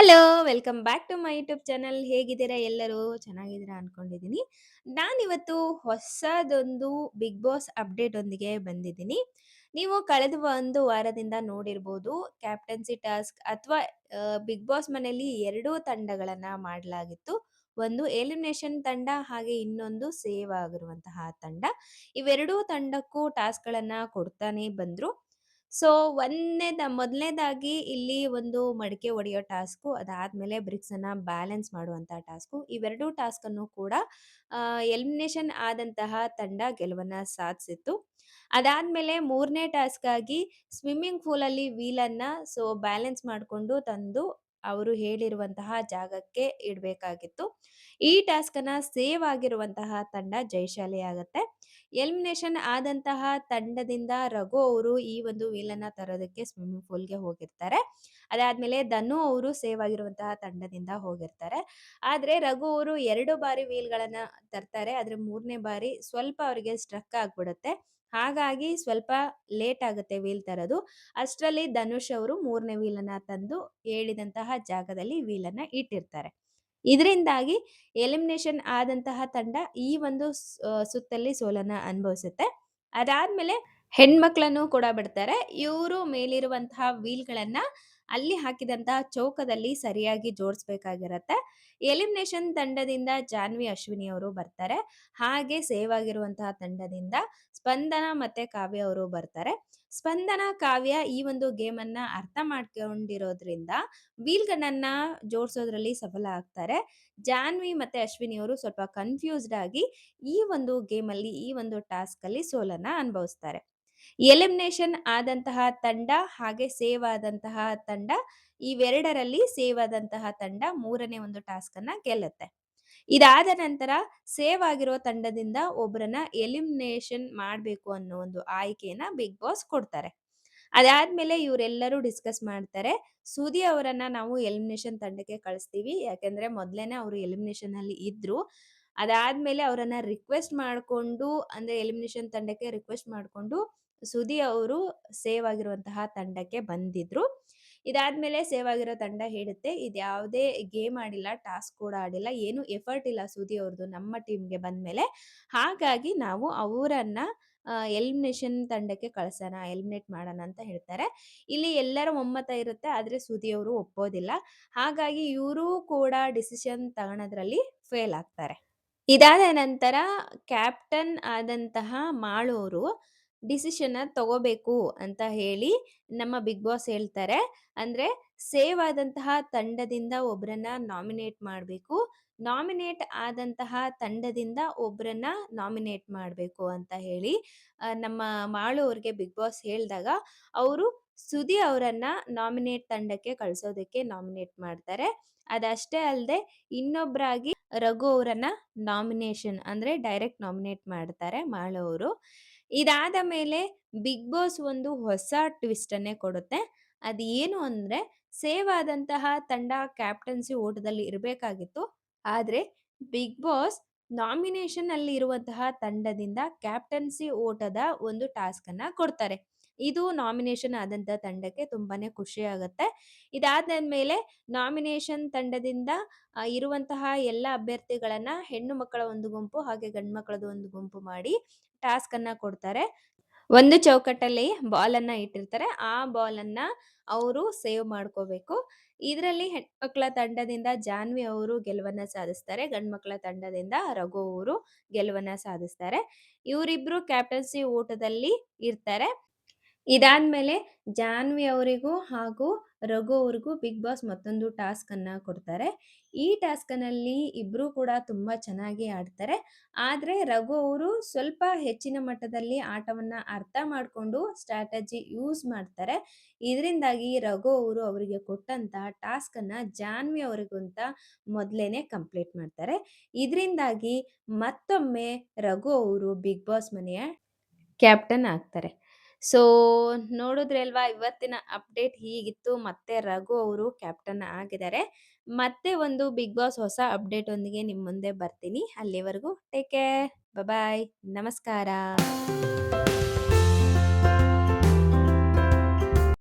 Hello! Welcome back to my YouTube channel. ಹೇಗಿದ್ದೀರಾ ಎಲ್ಲರೂ? ಚೆನ್ನಾಗಿದ್ದೀರಾ ಅನ್ಕೊಂಡಿದ್ದೀನಿ. ನಾನಿವತ್ತು ಹೊಸದೊಂದು ಬಿಗ್ ಬಾಸ್ ಅಪ್ಡೇಟ್ ಒಂದಿಗೆ ಬಂದಿದ್ದೀನಿ. ನೀವು ಕಳೆದ ಒಂದು ವಾರದಿಂದ ನೋಡಿರ್ಬೋದು ಕ್ಯಾಪ್ಟನ್ಸಿ ಟಾಸ್ಕ್ ಅಥವಾ ಬಿಗ್ ಬಾಸ್ ಮನೆಯಲ್ಲಿ 2 ತಂಡಗಳನ್ನ ಮಾಡಲಾಗಿತ್ತು. ಒಂದು ಎಲಿಮಿನೇಷನ್ ತಂಡ ಹಾಗೆ ಇನ್ನೊಂದು ಸೇವ್ ಆಗಿರುವಂತಹ ತಂಡ. ಇವೆರಡೂ ತಂಡಕ್ಕೂ ಟಾಸ್ಕ್‌ಗಳನ್ನ ಕೊಡ್ತಾನೆ ಬಂದ್ರು. ಸೊ, ಮೊದಲನೇದಾಗಿ ಇಲ್ಲಿ ಒಂದು ಮಡಿಕೆ ಹೊಡೆಯೋ ಟಾಸ್ಕು, ಅದಾದ್ಮೇಲೆ ಬ್ರಿಕ್ಸನ್ನ ಬ್ಯಾಲೆನ್ಸ್ ಮಾಡುವಂತಹ ಟಾಸ್ಕು. ಇವೆರಡೂ ಟಾಸ್ಕನ್ನು ಕೂಡ ಎಲಿಮಿನೇಷನ್ ಆದಂತಹ ತಂಡ ಗೆಲುವನ್ನ ಸಾಧಿಸಿತ್ತು. ಅದಾದ್ಮೇಲೆ 3ನೇ ಟಾಸ್ಕ್ ಆಗಿ ಸ್ವಿಮ್ಮಿಂಗ್ ಪೂಲಲ್ಲಿ ವೀಲನ್ನ ಬ್ಯಾಲೆನ್ಸ್ ಮಾಡಿಕೊಂಡು ತಂದು ಅವರು ಹೇಳಿರುವಂತಹ ಜಾಗಕ್ಕೆ ಇಡಬೇಕಾಗಿತ್ತು. ಈ ಟಾಸ್ಕನ್ನ ಸೇವ್ ಆಗಿರುವಂತಹ ತಂಡ ಜಯಶಾಲಿ ಆಗತ್ತೆ. ಎಲಿಮಿನೇಷನ್ ಆದಂತಹ ತಂಡದಿಂದ ರಘು ಅವರು ಈ ಒಂದು ವೀಲನ್ನ ತರೋದಕ್ಕೆ ಸ್ವಿಮ್ಮಿಂಗ್ ಪೂಲ್‌ಗೆ ಹೋಗಿರ್ತಾರೆ. ಅದಾದ್ಮೇಲೆ ಧನು ಅವರು ಸೇವ್ ಆಗಿರುವಂತಹ ತಂಡದಿಂದ ಹೋಗಿರ್ತಾರೆ. ಆದ್ರೆ ರಘು ಅವರು 2 ಬಾರಿ ವೀಲ್‌ಗಳನ್ನ ತರ್ತಾರೆ. ಆದ್ರೆ 3ನೇ ಬಾರಿ ಸ್ವಲ್ಪ ಅವರಿಗೆ ಸ್ಟ್ರಕ್ ಆಗ್ಬಿಡುತ್ತೆ. ಹಾಗಾಗಿ ಸ್ವಲ್ಪ ಲೇಟ್ ಆಗುತ್ತೆ ವೀಲ್ ತರೋದು. ಅಷ್ಟರಲ್ಲಿ ಧನುಷ್ ಅವರು 3ನೇ ವೀಲನ್ನ ತಂದು ಹೇಳಿದಂತಹ ಜಾಗದಲ್ಲಿ ವೀಲನ್ನ ಇಟ್ಟಿರ್ತಾರೆ. ಇದರಿಂದಾಗಿ ಎಲಿಮಿನೇಷನ್ ಆದಂತಹ ತಂಡ ಈ ಒಂದು ಸುತ್ತಲ್ಲಿ ಸೋಲನ್ನ ಅನುಭವಿಸುತ್ತೆ. ಅದಾದ್ಮೇಲೆ ಹೆಣ್ಮಕ್ಳನ್ನು ಕೂಡ ಬಿಡ್ತಾರೆ. ಇವರು ಮೇಲಿರುವಂತಹ ವೀಲ್‌ಗಳನ್ನ ಅಲ್ಲಿ ಹಾಕಿದಂತಹ ಚೌಕದಲ್ಲಿ ಸರಿಯಾಗಿ ಜೋಡಿಸಬೇಕಾಗಿರತ್ತೆ. ಎಲಿಮಿನೇಷನ್ ತಂಡದಿಂದ ಜಾನ್ವಿ ಅಶ್ವಿನಿ ಅವರು ಬರ್ತಾರೆ. ಹಾಗೆ ಸೇವ್ ಆಗಿರುವಂತಹ ತಂಡದಿಂದ ಸ್ಪಂದನ ಮತ್ತೆ ಕಾವ್ಯ ಅವರು ಬರ್ತಾರೆ. ಸ್ಪಂದನ, ಕಾವ್ಯ ಈ ಒಂದು ಗೇಮನ್ನ ಅರ್ಥ ಮಾಡ್ಕೊಂಡಿರೋದ್ರಿಂದ ವೀಲ್‌ಗಳನ್ನ ಜೋಡಿಸೋದ್ರಲ್ಲಿ ಸಫಲ ಆಗ್ತಾರೆ. ಜಾನ್ವಿ ಮತ್ತೆ ಅಶ್ವಿನಿ ಅವರು ಸ್ವಲ್ಪ ಕನ್‌ಫ್ಯೂಸ್ಡ್ ಆಗಿ ಈ ಒಂದು ಗೇಮಲ್ಲಿ, ಈ ಒಂದು ಟಾಸ್ಕಲ್ಲಿ ಸೋಲನ್ನ ಅನುಭವಿಸ್ತಾರೆ. ಎಲಿಮಿನೇಷನ್ ಆದಂತಹ ತಂಡ ಹಾಗೆ ಸೇವ್ ಆದಂತಹ ತಂಡ ಇವೆರಡರಲ್ಲಿ ಸೇವ್ ಆದಂತಹ ತಂಡ 3ನೇ ಒಂದು ಟಾಸ್ಕ್ ಅನ್ನ ಗೆಲ್ಲುತ್ತೆ. ಇದಾದ ನಂತರ ಸೇವ್ ಆಗಿರೋ ತಂಡದಿಂದ ಒಬ್ಬರನ್ನ ಎಲಿಮಿನೇಷನ್ ಮಾಡಬೇಕು ಅನ್ನೋ ಒಂದು ಆಯ್ಕೆಯನ್ನ ಬಿಗ್ ಬಾಸ್ ಕೊಡ್ತಾರೆ. ಅದಾದ್ಮೇಲೆ ಇವರೆಲ್ಲರೂ ಡಿಸ್ಕಸ್ ಮಾಡ್ತಾರೆ. ಸುದಿ ಅವರನ್ನ ನಾವು ಎಲಿಮಿನೇಷನ್ ತಂಡಕ್ಕೆ ಕಳಿಸ್ತೀವಿ. ಯಾಕೆಂದ್ರೆ ಮೊದಲೇನೆ ಅವರು ಎಲಿಮಿನೇಷನ್ ಅಲ್ಲಿ ಇದ್ರು. ಅದಾದ್ಮೇಲೆ ಅವರನ್ನ ರಿಕ್ವೆಸ್ಟ್ ಮಾಡ್ಕೊಂಡು ಅಂದ್ರೆ ಎಲಿಮಿನೇಷನ್ ತಂಡಕ್ಕೆ ರಿಕ್ವೆಸ್ಟ್ ಮಾಡ್ಕೊಂಡು ಸುದಿ ಅವರು ಸೇವ್ ಆಗಿರುವಂತಹ ತಂಡಕ್ಕೆ ಬಂದಿದ್ರು. ಇದಾದ್ಮೇಲೆ ಸೇವ್ ಆಗಿರೋ ತಂಡ ಹೇಳುತ್ತೆ, ಇದ್ಯಾವುದೇ ಗೇಮ್ ಆಡಿಲ್ಲ, ಟಾಸ್ಕ್ ಕೂಡ ಆಡಿಲ್ಲ, ಏನು ಎಫರ್ಟ್ ಇಲ್ಲ ಸುದಿ ಅವ್ರದ್ದು ನಮ್ಮ ಟೀಮ್‌ಗೆ ಬಂದ್ಮೇಲೆ. ಹಾಗಾಗಿ ನಾವು ಅವರನ್ನ ಎಲಿಮಿನೇಷನ್ ತಂಡಕ್ಕೆ ಕಳ್ಸೋಣ, ಎಲಿಮಿನೇಟ್ ಮಾಡೋಣ ಅಂತ ಹೇಳ್ತಾರೆ. ಇಲ್ಲಿ ಎಲ್ಲರ ಒಮ್ಮತ ಇರುತ್ತೆ. ಆದ್ರೆ ಸುದಿ ಅವರು ಒಪ್ಪೋದಿಲ್ಲ. ಹಾಗಾಗಿ ಇವರು ಕೂಡ ಡಿಸಿಷನ್ ತಗೊಳೋದ್ರಲ್ಲಿ ಫೇಲ್ ಆಗ್ತಾರೆ. ಇದಾದ ನಂತರ ಕ್ಯಾಪ್ಟನ್ ಆದಂತಹ ಮಾಳು ಅವರು ಡಿಸಿಷನ್ನ ತಗೋಬೇಕು ಅಂತ ಹೇಳಿ ನಮ್ಮ ಬಿಗ್ ಬಾಸ್ ಹೇಳ್ತಾರೆ. ಅಂದ್ರೆ ಸೇವ್ ಆದಂತಹ ತಂಡದಿಂದ ಒಬ್ರನ್ನ ನಾಮಿನೇಟ್ ಮಾಡಬೇಕು. ನಾಮಿನೇಟ್ ಆದಂತಹ ತಂಡದಿಂದ ಒಬ್ರನ್ನ ನಾಮಿನೇಟ್ ಮಾಡಬೇಕು ಅಂತ ಹೇಳಿ ನಮ್ಮ ಮಾಳು ಅವ್ರಿಗೆ ಬಿಗ್ ಬಾಸ್ ಹೇಳಿದಾಗ ಅವರು ಸುದಿ ಅವರನ್ನ ನಾಮಿನೇಟ್ ತಂಡಕ್ಕೆ ಕಳ್ಸೋದಕ್ಕೆ ನಾಮಿನೇಟ್ ಮಾಡ್ತಾರೆ. ಅದಷ್ಟೇ ಅಲ್ಲದೆ ಇನ್ನೊಬ್ರಾಗಿ ರಘು ಅವರನ್ನ ನಾಮಿನೇಷನ್ ಅಂದ್ರೆ ಡೈರೆಕ್ಟ್ ನಾಮಿನೇಟ್ ಮಾಡ್ತಾರೆ ಮಾಳು ಅವರು. ಇದಾದ ಮೇಲೆ ಬಿಗ್ ಬಾಸ್ ಒಂದು ಹೊಸ ಟ್ವಿಸ್ಟ್ ಅನ್ನೇ ಕೊಡುತ್ತೆ. ಅದು ಏನು ಅಂದ್ರೆ ಸೇವ್ ಆದಂತಹ ತಂಡ ಕ್ಯಾಪ್ಟನ್ಸಿ ಓಟದಲ್ಲಿ ಇರಬೇಕಾಗಿತ್ತು. ಆದ್ರೆ ಬಿಗ್ ಬಾಸ್ ನಾಮಿನೇಷನ್ ಅಲ್ಲಿ ಇರುವಂತಹ ತಂಡದಿಂದ ಕ್ಯಾಪ್ಟನ್ಸಿ ಓಟದ ಒಂದು ಟಾಸ್ಕ್ ಅನ್ನ ಕೊಡ್ತಾರೆ. ಇದು ನಾಮಿನೇಷನ್ ಆದಂತಹ ತಂಡಕ್ಕೆ ತುಂಬಾನೇ ಖುಷಿ ಆಗುತ್ತೆ. ಇದಾದ್ಮೇಲೆ ನಾಮಿನೇಷನ್ ತಂಡದಿಂದ ಇರುವಂತಹ ಎಲ್ಲ ಅಭ್ಯರ್ಥಿಗಳನ್ನ ಹೆಣ್ಣು ಮಕ್ಕಳ ಒಂದು ಗುಂಪು ಹಾಗೆ ಗಂಡು ಮಕ್ಕಳದ ಒಂದು ಗುಂಪು ಮಾಡಿ ಟಾಸ್ಕ್ ಅನ್ನ ಕೊಡ್ತಾರೆ. ಒಂದು ಚೌಕಟ್ಟಲ್ಲಿ ಬಾಲನ್ನ ಇಟ್ಟಿರ್ತಾರೆ. ಆ ಬಾಲನ್ನ ಅವರು ಸೇವ್ ಮಾಡ್ಕೋಬೇಕು. ಇದರಲ್ಲಿ ಹೆಣ್ಮಕ್ಳ ತಂಡದಿಂದ ಜಾನ್ವಿ ಅವರು ಗೆಲುವನ್ನ ಸಾಧಿಸ್ತಾರೆ. ಗಂಡ್ಮಕ್ಳ ತಂಡದಿಂದ ರಘು ಅವರು ಗೆಲುವನ್ನ ಸಾಧಿಸ್ತಾರೆ. ಇವರಿಬ್ರು ಕ್ಯಾಪ್ಟನ್ಸಿ ಓಟದಲ್ಲಿ ಇರ್ತಾರೆ. ಇದಾದ್ಮೇಲೆ ಜಾನ್ವಿ ಅವರಿಗೂ ಹಾಗೂ ರಘು ಅವ್ರಿಗೂ ಬಿಗ್ ಬಾಸ್ ಮತ್ತೊಂದು ಟಾಸ್ಕ್ ಅನ್ನ ಕೊಡ್ತಾರೆ. ಈ ಟಾಸ್ಕ್‌ನಲ್ಲಿ ಇಬ್ರು ಕೂಡ ತುಂಬಾ ಚೆನ್ನಾಗಿ ಆಡ್ತಾರೆ. ಆದ್ರೆ ರಘು ಅವರು ಸ್ವಲ್ಪ ಹೆಚ್ಚಿನ ಮಟ್ಟದಲ್ಲಿ ಆಟವನ್ನ ಅರ್ಥ ಮಾಡ್ಕೊಂಡು ಸ್ಟ್ರಾಟಜಿ ಯೂಸ್ ಮಾಡ್ತಾರೆ. ಇದರಿಂದಾಗಿ ರಘು ಅವರು ಅವರಿಗೆ ಕೊಟ್ಟಂತಹ ಟಾಸ್ಕ್ ಅನ್ನ ಜಾನ್ವಿ ಅವರಿಗಿಂತ ಮೊದಲೇನೆ ಕಂಪ್ಲೀಟ್ ಮಾಡ್ತಾರೆ. ಇದರಿಂದಾಗಿ ಮತ್ತೊಮ್ಮೆ ರಘು ಅವರು ಬಿಗ್ ಬಾಸ್ ಮನೆಯ ಕ್ಯಾಪ್ಟನ್ ಆಗ್ತಾರೆ. ಸೊ, ನೋಡಿದ್ರಲ್ವಾ ಇವತ್ತಿನ ಅಪ್ಡೇಟ್ ಹೀಗಿತ್ತು. ಮತ್ತೆ ರಘು ಅವರು ಕ್ಯಾಪ್ಟನ್ ಆಗಿದ್ದಾರೆ. ಮತ್ತೆ ಒಂದು ಬಿಗ್ ಬಾಸ್ ಹೊಸ ಅಪ್ಡೇಟ್ ಒಂದಿಗೆ ನಿಮ್ಮ ಮುಂದೆ ಬರ್ತೀನಿ. ಅಲ್ಲಿವರೆಗೂ ಟೇಕ್ ಕೇರ್. ಬಾಯ್. ನಮಸ್ಕಾರ.